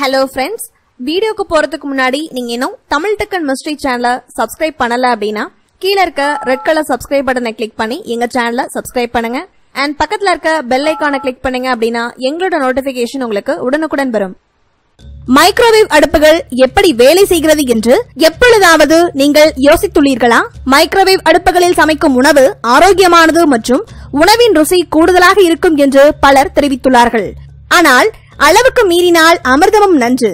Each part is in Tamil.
Hello friends, வீடியோக்கு போறதுக்கு முன்னாடி நீங்க இன்னும் தமிழ் டெக் அண்ட் மிஸ்ட்ரி சேனலை சப்ஸ்கிரைப் பண்ணல அப்படினா கீழ இருக்க ரெட் கலர் சப்ஸ்கிரைப் பட்டனை கிளிக் பண்ணி எங்க சேனலை சப்ஸ்கிரைப் பண்ணுங்க and பக்கத்துல இருக்க பெல் ஐகானை கிளிக் பண்ணுங்க அப்படினா எங்களோட நோட்டிபிகேஷன் உங்களுக்கு உடனுக்குடன் வரும். மைக்ரோவேவ் அடுப்புகள் எப்படி வேலை செய்கிறது என்று எப்பொழுதாவது நீங்கள் யோசித்துள்ளீர்களா? மைக்ரோவேவ் அடுப்புகளில் சமைக்கும் உணவு ஆரோக்கியமானது மற்றும் உணவின் ருசி கூடுதலாக இருக்கும் என்று பலர் தெரிவித்துள்ளார்கள். ஆனால் அளவுக்கு மீறினால் அமிர்தமும் நன்று.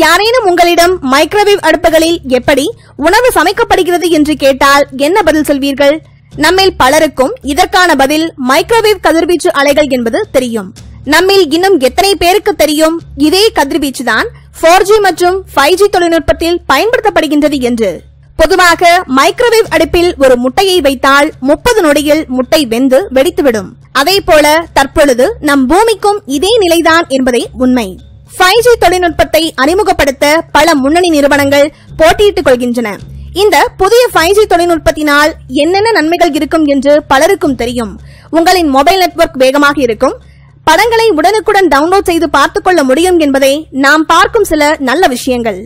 யாரேனும் உங்களிடம் மைக்ரோவேவ் அடுப்புகளில் எப்படி உணவு சமைக்கப்படுகிறது என்று கேட்டால் என்ன பதில் சொல்வீர்கள்? நம்மில் பலருக்கும் இதற்கான பதில் மைக்ரோவேவ் கதிர்வீச்சு அலைகள் என்பது தெரியும். நம்மில் இன்னும் எத்தனை பேருக்கு தெரியும் இதே கதிர்வீச்சு தான் 4G மற்றும் 5G தொழில்நுட்பத்தில் பயன்படுத்தப்படுகின்றது என்று? பொதுவாக மைக்ரோவேவ் அடுப்பில் ஒரு முட்டையை வைத்தால் 30 நொடியில் முட்டை வெந்து வெடித்துவிடும். அதே போல தற்பொழுது நம் பூமிக்கும் இதே நிலைதான் என்பதே உண்மை. 5G தொழில்நுட்பத்தை அறிமுகப்படுத்த பல முன்னணி நிறுவனங்கள் போட்டியிட்டுக் கொள்கின்றன. இந்த புதிய 5G தொழில்நுட்பத்தினால் என்னென்ன நன்மைகள் இருக்கும் என்று பலருக்கும் தெரியும். உங்களின் மொபைல் நெட்வொர்க் வேகமாக இருக்கும், படங்களை உடனுக்குடன் டவுன்லோட் செய்து பார்த்துக் கொள்ள முடியும் என்பதை நாம் பார்க்கும் சில நல்ல விஷயங்கள்.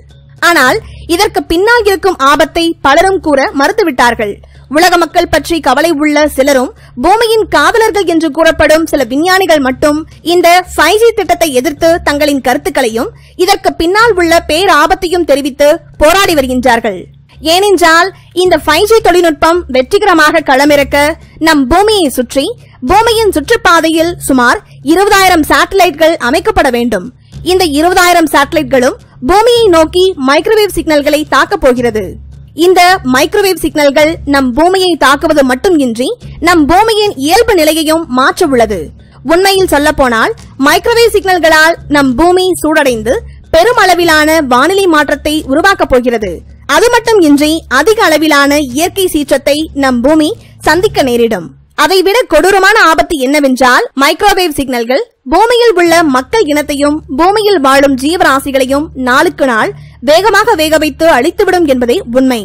ஆனால் இதற்கு பின்னால் இருக்கும் ஆபத்தை பலரும் கூற மறுத்துவிட்டார்கள். உலக மக்கள் பற்றி கவலை உள்ள சிலரும் பூமியின் காவலர்கள் என்று கூறப்படும் சில விஞ்ஞானிகள் மட்டும் இந்த 5G திட்டத்தை எதிர்த்து தங்களின் கருத்துக்களையும் இதற்கு பின்னால் உள்ள பேராபத்தையும் தெரிவித்து போராடி வருகின்றார்கள். ஏனென்றால் இந்த 5G தொழில்நுட்பம் வெற்றிகரமாக களமிறக்க நம் பூமியை சுற்றி பூமியின் சுற்றுப்பாதையில் சுமார் 20,000 சேட்டலைட்கள் அமைக்கப்பட வேண்டும். இந்த 20,000 சேட்டலைட்களும் பூமியை நோக்கி மைக்ரோவேவ் சிக்னல்களை தாக்கப் போகிறது. இந்த மைக்ரோவேவ் சிக்னல்கள் நம் பூமியை தாக்குவது மட்டுமின்றி நம் பூமியின் இயல்பு நிலையையும் மாற்ற உள்ளது. உண்மையில் சொல்ல போனால் மைக்ரோவேவ் சிக்னல்களால் நம் பூமி சூடடைந்து பெருமளவிலான வானிலை மாற்றத்தை உருவாக்கப் போகிறது. அது மட்டுமின்றி அதிக அளவிலான இயற்கை சீற்றத்தை நம் பூமி சந்திக்க நேரிடும். அதைவிட கொடூரமான ஆபத்து என்னவென்றால் மைக்ரோவேவ் சிக்னல்கள் பூமியில் உள்ள மக்கள் இனத்தையும் பூமியில் வாழும் ஜீவராசிகளையும் நாளுக்கு நாள் வேகமாக வேக வைத்து அழித்துவிடும் என்பதே உண்மை.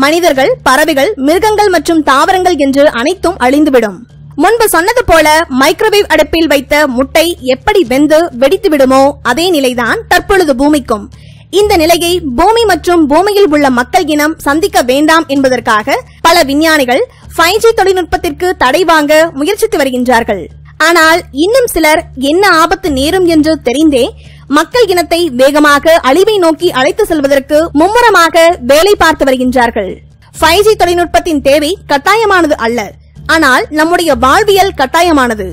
மனிதர்கள், பறவைகள், மிருகங்கள் மற்றும் தாவரங்கள் என்று அனைத்தும் அழிந்துவிடும். முன்பு சொன்னது போல மைக்ரோவேவ் அடுப்பில் வைத்த முட்டை எப்படி வெந்து வெடித்து விடுமோ அதே நிலைதான் தற்பொழுது பூமிக்கும். இந்த நிலையை பூமி மற்றும் பூமியில் உள்ள மக்கள் இனம் சந்திக்க வேண்டாம் என்பதற்காக பல விஞ்ஞானிகள் 5G தொழில்நுட்பத்திற்கு தடை வாங்க முயற்சித்து வருகின்றார்கள். ஆனால் இன்னும் சிலர் என்ன ஆபத்து நேரும் என்று தெரிந்தே மக்கள் இனத்தை வேகமாக அழிவை நோக்கி அழைத்து செல்வதற்கு மும்முரமாக வேலை பார்த்து வருகின்றார்கள். 5G தொழில்நுட்பத்தின் தேவை கட்டாயமானது அல்ல, ஆனால் நம்முடைய வாழ்வியல் கட்டாயமானது.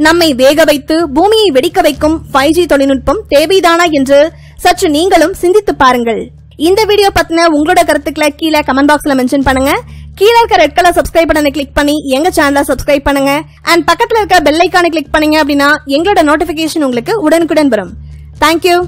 நம்மை வேக வைத்து பூமியை வெடிக்க வைக்கும் 5G தொழில்நுட்பம் தேவைதானா என்று சற்று நீங்களும் சிந்தித்து பாருங்கள். இந்த வீடியோ பத்தின உங்களோட கருத்துக்களை கீழே கமெண்ட் பாக்ஸ்ல மென்ஷன் பண்ணுங்க. கீழே இருக்க ரெட் கலர் சப்ஸ்கிரைப் பட்டனை கிளிக் பண்ணி எங்க சேனலை சப்ஸ்கிரைப் பண்ணுங்க and பக்கத்துல இருக்க பெல் ஐகானை கிளிக் பண்ணீங்க அப்படின்னா எங்களோட நோட்டிபிகேஷன் உங்களுக்கு உடனுக்குடன் வரும். Thank you.